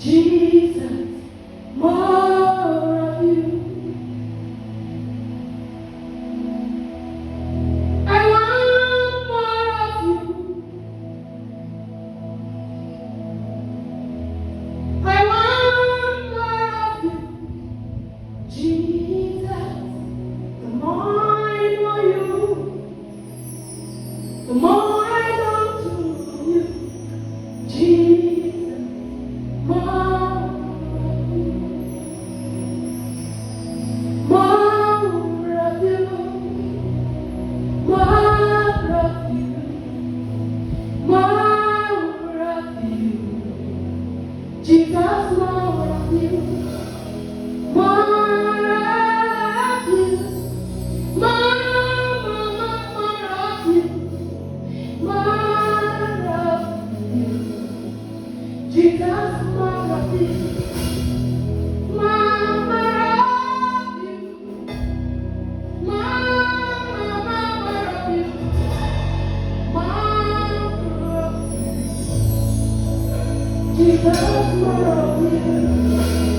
Jesus, more of you. I want more of you. I want more of you. Jesus, the more I know you, the more I long to know you. Jesus, more of you. More of you. More of you. More of you. Jesus, more of you. More of you. More of you. More of you. Jesus, more of you. More of you. More of you. More of you. Jesus, more of you.